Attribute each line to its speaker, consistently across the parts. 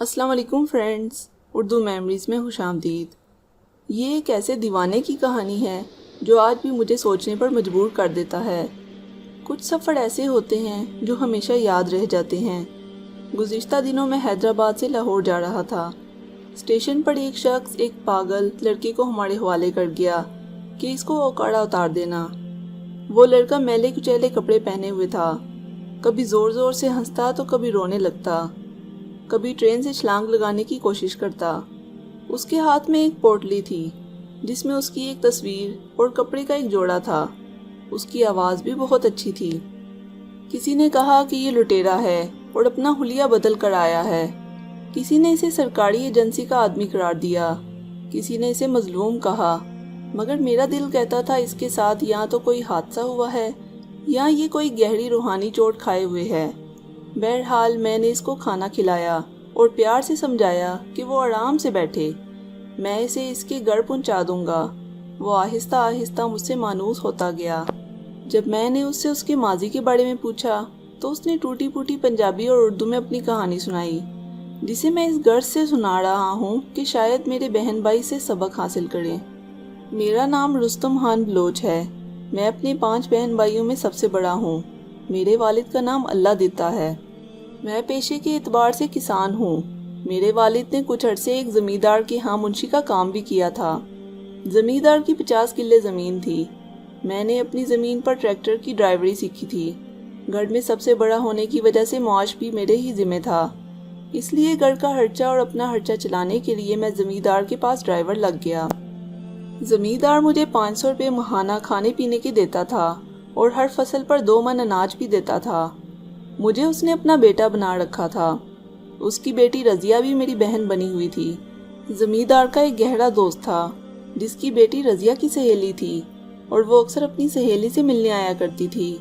Speaker 1: السلام علیکم friends, Urdu memories میں خوش آمدید۔ یہ ایک ایسے دیوانے کی کہانی ہے جو آج بھی مجھے سوچنے پر مجبور کر دیتا ہے۔ کچھ سفر ایسے ہوتے ہیں جو ہمیشہ یاد رہ جاتے ہیں۔ گزشتہ دنوں میں حیدرآباد سے لاہور جا رہا تھا۔ اسٹیشن پر ایک شخص ایک پاگل لڑکے کو ہمارے حوالے کر گیا کہ اس کو اوکاڑا اتار دینا۔ وہ لڑکا میلے کچیلے کپڑے پہنے ہوئے تھا، کبھی زور زور سے ہنستا تو کبھی رونے لگتا، کبھی ٹرین سے چھلانگ لگانے کی کوشش کرتا۔ اس کے ہاتھ میں ایک پوٹلی تھی جس میں اس کی ایک تصویر اور کپڑے کا ایک جوڑا تھا۔ اس کی آواز بھی بہت اچھی تھی۔ کسی نے کہا کہ یہ لٹیرا ہے اور اپنا حلیہ بدل کر آیا ہے۔ کسی نے اسے سرکاری ایجنسی کا آدمی قرار دیا، کسی نے اسے مظلوم کہا، مگر میرا دل کہتا تھا اس کے ساتھ یا تو کوئی حادثہ ہوا ہے یا یہ کوئی گہری روحانی چوٹ کھائے ہوئے ہے۔ بہرحال میں نے اس کو کھانا کھلایا اور پیار سے سمجھایا کہ وہ آرام سے بیٹھے، میں اسے اس کے گھر پہنچا دوں گا۔ وہ آہستہ آہستہ مجھ سے مانوس ہوتا گیا۔ جب میں نے اس سے اس کے ماضی کے بارے میں پوچھا تو اس نے ٹوٹی پھوٹی پنجابی اور اردو میں اپنی کہانی سنائی، جسے میں اس غرض سے سنا رہا ہوں کہ شاید میرے بہن بھائی سے سبق حاصل کریں۔ میرا نام رستم خان بلوچ ہے۔ میں اپنے 5 بہن بھائیوں میں سب سے بڑا ہوں۔ میرے والد کا نام اللہ دیتا ہے۔ میں پیشے کے اعتبار سے کسان ہوں۔ میرے والد نے کچھ عرصے ایک زمیندار کے ہاں منشی کا کام بھی کیا تھا۔ زمیندار کی 50 کلے زمین تھی۔ میں نے اپنی زمین پر ٹریکٹر کی ڈرائیوری سیکھی تھی۔ گھر میں سب سے بڑا ہونے کی وجہ سے معاش بھی میرے ہی ذمہ تھا، اس لیے گھر کا خرچہ اور اپنا خرچہ چلانے کے لیے میں زمیندار کے پاس ڈرائیور لگ گیا۔ زمیندار مجھے 500 روپے ماہانہ کھانے پینے کے دیتا تھا اور ہر فصل پر 2 من اناج بھی دیتا تھا۔ مجھے اس نے اپنا بیٹا بنا رکھا تھا۔ اس کی بیٹی رضیہ بھی میری بہن بنی ہوئی تھی۔ زمیندار کا ایک گہرا دوست تھا جس کی بیٹی رضیہ کی سہیلی تھی اور وہ اکثر اپنی سہیلی سے ملنے آیا کرتی تھی۔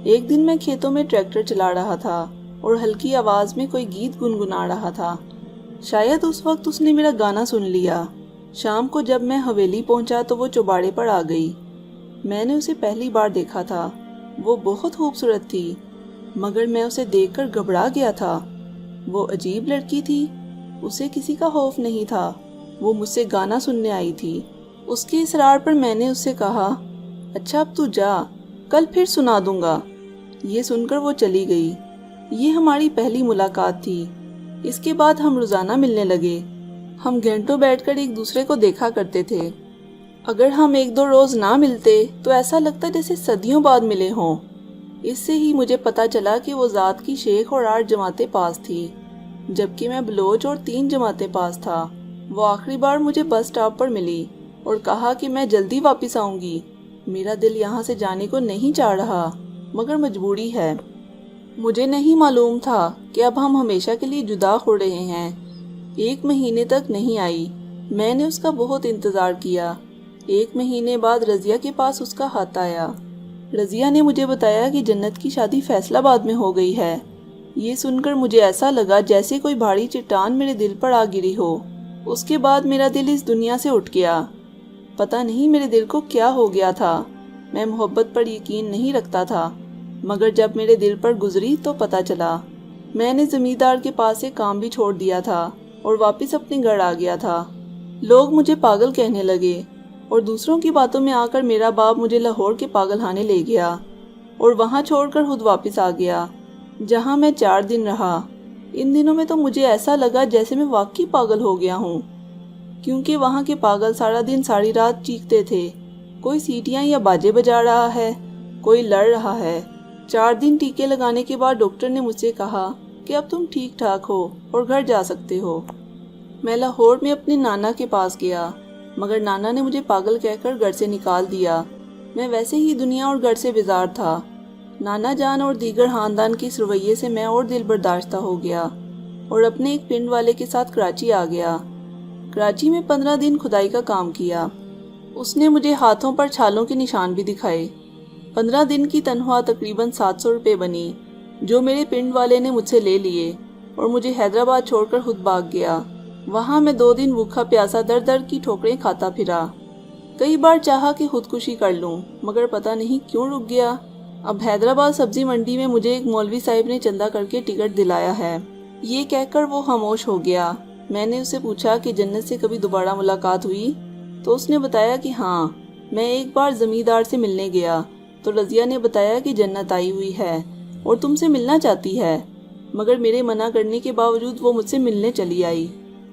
Speaker 1: ایک دن میں کھیتوں میں ٹریکٹر چلا رہا تھا اور ہلکی آواز میں کوئی گیت گنگنا رہا تھا۔ شاید اس وقت اس نے میرا گانا سن لیا۔ شام کو جب میں حویلی پہنچا تو وہ چوباڑے پر آ گئی۔ میں نے اسے پہلی بار دیکھا تھا۔ وہ بہت خوبصورت تھی، مگر میں اسے دیکھ کر گھبرا گیا تھا۔ وہ عجیب لڑکی تھی، اسے کسی کا خوف نہیں تھا۔ وہ مجھ سے گانا سننے آئی تھی۔ اس کے اصرار پر میں نے اس سے کہا، اچھا اب تو جا، کل پھر سنا دوں گا۔ یہ سن کر وہ چلی گئی۔ یہ ہماری پہلی ملاقات تھی۔ اس کے بعد ہم روزانہ ملنے لگے۔ ہم گھنٹوں بیٹھ کر ایک دوسرے کو دیکھا کرتے تھے۔ اگر ہم 1-2 روز نہ ملتے تو ایسا لگتا جیسے صدیوں بعد ملے ہوں۔ اس سے ہی مجھے پتا چلا کہ وہ ذات کی شیخ اور 8 جماعتیں پاس تھی، جبکہ میں بلوچ اور 3 جماعتیں پاس تھا۔ وہ آخری بار مجھے بس سٹاپ پر ملی اور کہا کہ میں جلدی واپس آؤں گی۔ میرا دل یہاں سے جانے کو نہیں چاہ رہا، مگر مجبوری ہے۔ مجھے نہیں معلوم تھا کہ اب ہم ہمیشہ کے لیے جدا ہو رہے ہیں۔ 1 مہینے تک نہیں آئی۔ میں نے اس کا بہت انتظار کیا۔ 1 مہینے بعد رضیہ کے پاس اس کا خط آیا۔ رضیہ نے مجھے بتایا کہ جنت کی شادی فیصل آباد میں ہو گئی ہے۔ یہ سن کر مجھے ایسا لگا جیسے کوئی بھاری چٹان میرے دل پر آ گری ہو۔ اس کے بعد میرا دل اس دنیا سے اٹھ گیا۔ پتہ نہیں میرے دل کو کیا ہو گیا تھا۔ میں محبت پر یقین نہیں رکھتا تھا، مگر جب میرے دل پر گزری تو پتہ چلا۔ میں نے زمیندار کے پاس سے کام بھی چھوڑ دیا تھا اور واپس اپنے گھر آ گیا تھا۔ لوگ مجھے پاگل کہنے لگے اور دوسروں کی باتوں میں آ کر میرا باپ مجھے لاہور کے پاگل خانے لے گیا اور وہاں چھوڑ کر خود واپس آ گیا، جہاں میں 4 دن رہا۔ ان دنوں میں تو مجھے ایسا لگا جیسے میں واقعی پاگل ہو گیا ہوں، کیونکہ وہاں کے پاگل سارا دن ساری رات چیختے تھے۔ کوئی سیٹیاں یا باجے بجا رہا ہے، کوئی لڑ رہا ہے۔ 4 دن ٹیکے لگانے کے بعد ڈاکٹر نے مجھ سے کہا کہ اب تم ٹھیک ٹھاک ہو اور گھر جا سکتے ہو۔ میں لاہور میں اپنے نانا کے پاس گیا، مگر نانا نے مجھے پاگل کہہ کر گھر سے نکال دیا۔ میں ویسے ہی دنیا اور گھر سے بیزار تھا۔ نانا جان اور دیگر خاندان کے اس رویے سے میں اور دل برداشتہ ہو گیا اور اپنے ایک پنڈ والے کے ساتھ کراچی آ گیا۔ کراچی میں 15 دن کھدائی کا کام کیا۔ اس نے مجھے ہاتھوں پر چھالوں کے نشان بھی دکھائے۔ 15 دن کی تنخواہ تقریباً 700 روپے بنی، جو میرے پنڈ والے نے مجھ سے لے لیے اور مجھے حیدرآباد چھوڑ کر خود بھاگ گیا۔ وہاں میں 2 دن بھوکا پیاسا در در کی ٹھوکریں کھاتا پھرا۔ کئی بار چاہا کہ خودکشی کر لوں، مگر پتہ نہیں کیوں رک گیا۔ اب حیدرآباد سبزی منڈی میں مجھے ایک مولوی صاحب نے چندہ کر کے ٹکٹ دلایا ہے۔ یہ کہہ کر وہ خاموش ہو گیا۔ میں نے اسے پوچھا کہ جنت سے کبھی دوبارہ ملاقات ہوئی؟ تو اس نے بتایا کہ ہاں، میں ایک بار زمیندار سے ملنے گیا تو رضیہ نے بتایا کہ جنت آئی ہوئی ہے اور تم سے ملنا چاہتی ہے، مگر میرے منع کرنے کے باوجود وہ مجھ سے ملنے چلی آئی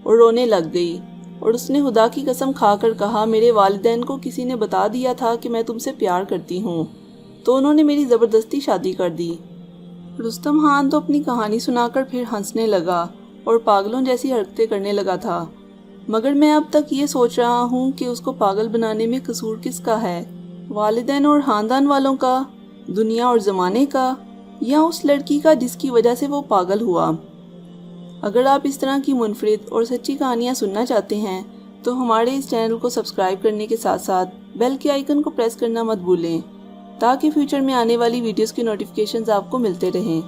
Speaker 1: اور رونے لگ گئی، اور اس نے خدا کی قسم کھا کر کہا میرے والدین کو کسی نے بتا دیا تھا کہ میں تم سے پیار کرتی ہوں، تو انہوں نے میری زبردستی شادی کر دی۔ رستم خان تو اپنی کہانی سنا کر پھر ہنسنے لگا اور پاگلوں جیسی حرکتیں کرنے لگا تھا، مگر میں اب تک یہ سوچ رہا ہوں کہ اس کو پاگل بنانے میں قصور کس کا ہے، والدین اور خاندان والوں کا، دنیا اور زمانے کا، یا اس لڑکی کا جس کی وجہ سے وہ پاگل ہوا۔ اگر آپ اس طرح کی منفرد اور سچی کہانیاں سننا چاہتے ہیں تو ہمارے اس چینل کو سبسکرائب کرنے کے ساتھ ساتھ بیل کے آئیکن کو پریس کرنا مت بھولیں تاکہ فیوچر میں آنے والی ویڈیوز کی نوٹیفیکیشنز آپ کو ملتے رہیں۔